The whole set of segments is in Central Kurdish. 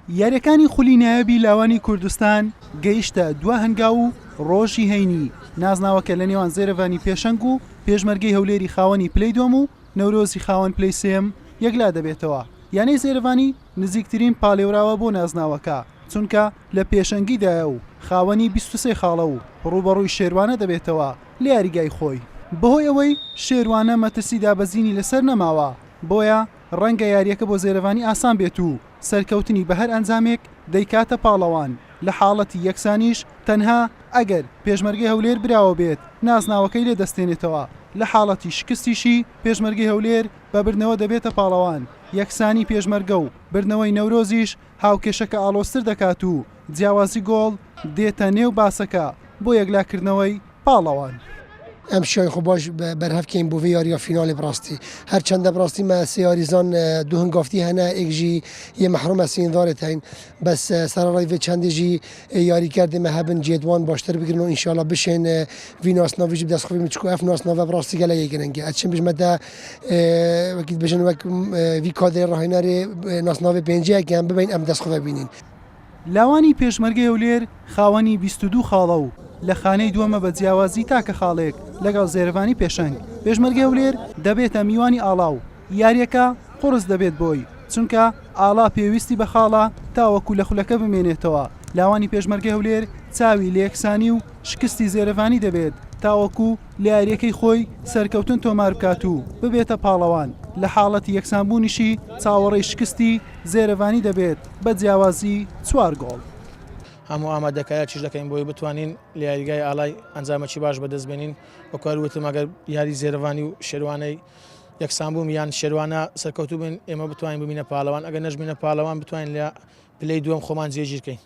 یاریەکانی خولی نایابی لاوانی کوردستان گەیشتە دوا هەنگاو و ڕۆژی هەینی نازناوەکە لە نێوان زێرەڤانی پێشەنگ و پێشمەرگەی هەولێری خاوەنی پلەی دووەم و نەورۆزی خاوەن پلەی سێم یەکلا دەبێتەوە. یانەی زێرەڤانی نزیکترین پاڵێوراوە بۆ نازناوەکە چونکە لە پێشەنگیدایە و خاوەنی 23 خاڵە و ڕوبەڕووی شێروانە دەبێتەوە لە یاریگای خۆی. بەهۆی ئەوەی شێروانە مەترسی دابەزینی لەسەر نەماوە بۆیە ڕەنگە یاریەکە بۆ زێرەڤانی ئاسان بێت و سەرکەوتنی بە هەر ئەنجامێک دەیکاتە پاڵەوان. لە حاڵەتی یەکسانیش تەنها ئەگەر پێشمەرگەی هەولێر براوە بێت نازناوەکەی لێ دەستێنێتەوە. لە حاڵەتی شکستیشی پێشمەرگەی هەولێر بە بردنەوە دەبێتە پاڵەوان. یەکسانی پێشمەرگە و بردنەوەی نەورۆزیش هاوکێشەکە ئاڵۆستر دەکات و جیاوازی گۆڵ دێتە نێو باسەکە بۆ یەکلاکردنەوەی پاڵەوان. ئەم شای خۆ باش بەرهەفکەین بۆ یاریە فینالی بڕاستی هەرچەندە بڕاستی مە سیاریزان دوو هەنگافتی هەنە ئێکژی یە مەحرومە سیندارێت هەین بەس سەرڕای vê çendêjî yarîkerdê me hebin cêdwan baştir bigirin û înşallah bişên vî nasnavî jî bi destxwî min çikû ev nasnava bi rastî gelekê giringe ez çim bijme de wekî dibêjin wek vî kadrê rahînerê nasnavê pênciyekê em bibin em destxwe bînin. لاوانی پێشمەرگەی هەولێر خاوەنی 22 خاڵە و لە خانەی دووەمە بە جیاوازی تاکە خاڵێک لەگەڵ زێرەڤانی پێشەنگ. پێشمەرگەی هەولێر دەبێتە میوانی ئاڵا و یاریەکە قورس دەبێت بۆی چونکە ئاڵا پێویستی بە خاڵە تاوەکو لە خولەکە بمێنێتەوە. لاوانی پێشمەرگەی هەولێر چاوی لە یەکسانی و شکستی زێرەڤانی دەبێت تاوەکو لە یاریەکەی خۆی سەرکەوتن تۆمار بکات و ببێتە پاڵەوان. لە حاڵەتی یەکسانبوونیشی چاوەڕێی شکستی زێرەڤانی دەبێت بە جیاوازی 4 گۆڵ. هەموو ئامادەکایە چیش دەکەین بۆی بتوانین لە یاریگای ئاڵای ئەنجامەکی باش بەدەستبێنین وەکووتم ئەگەر یاری زێرەڤانی و شێروانەی یەکسانبووم یان شێروانە سەرکەوتوو بن ئێمە بتوانین ببینە پاڵەوان ئەگەر نەژبینە پاڵەوان بتوانین لە پلەی دووەم خۆمان جێگیرکەین.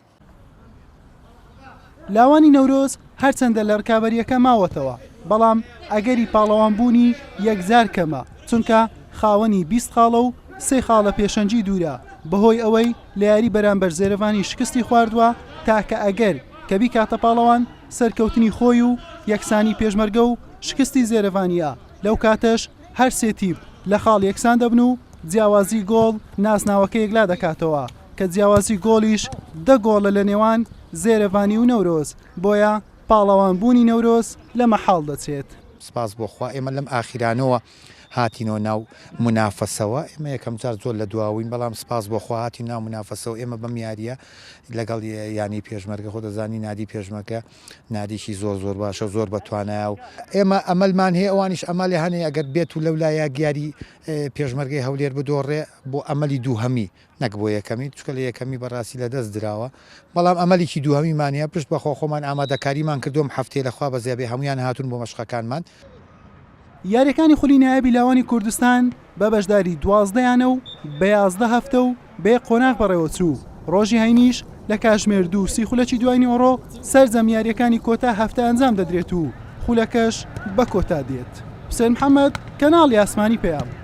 لاوانی نەورۆز هەرچەندە لە ڕکابەریەکە ماوەتەوە بەڵام ئەگەری پاڵەوان بوونی یەکجار کەمە چونکە خاوەنی 20 خاڵە و 3 خاڵە پێشەنجی دوورە. بەهۆی ئەوەی لە یاری بەرامبەر زێرەڤانی شکستی خواردووە تاکە ئەگەر کە بیکاتە پاڵەوان سەرکەوتنی خۆی و یەکسانی پێشمەرگە و شکستی زێرەڤانیە. لەو کاتەش هەر سێ تیپ لە خاڵ یەکسان دەبن و جیاوازی گۆڵ ناسناوەکە یەکلا دەکاتەوە کە جیاوازی گۆڵیش 10 گۆڵە لە نێوان زێرەڤانی و نەورۆز بۆیە پاڵەوان بوونی نەورۆز لە مەحاڵ دەچێت. سپاس بۆخوا ئێمە لەم ئاخیرانەوە هاتینەوە ناو منافەسەوە ئێمە یەکەم جار زۆر لە دواوین بەڵام سپاس بۆخوا هاتی ناو منافەسەوە ئێمە بەم یاریە لەگەڵ ینی پێشمەرگە خۆ دەزانی نادی پێشمەکە نادیشی زۆر باشە زۆر بەتوانایە و ئێمە ئەمەلمان هەیە ئەوانیش ئەمەلی هەنێ ئەگەر بێت و لەولایە گیاری پێشمەرگەی هەولێر بدۆڕێ بۆ ئەمەلی دووهەمی نەک بۆ یەکەمی چکە لە یەکەمی بەڕاستی لە دەست درراوە بەڵام ئەمەلێکی دووهەمیمانە پشت بەخۆ خۆمان ئامادەکاریمان کردوم هەفتێ لەخوا بەزیابێ هەمویان هاتون بۆ مەشقەکانمان. یاریەکانی خولی نایابی لاوانی کوردستان بە بەشداری 12یانە و بە 11 هەفتە و بێ قۆناغ بەڕێوە چوو. ڕۆژی هەینیش لە کاتژمێر 2 سی خولەکی دوای ئۆڕۆ سەرجەم یاریەکانی کۆتا هەفتە ئەنجام دەدرێت و خولەکەش بە کۆتا دێت. حوسێن محەممەد کەناڵی ئاسمانی پێیام.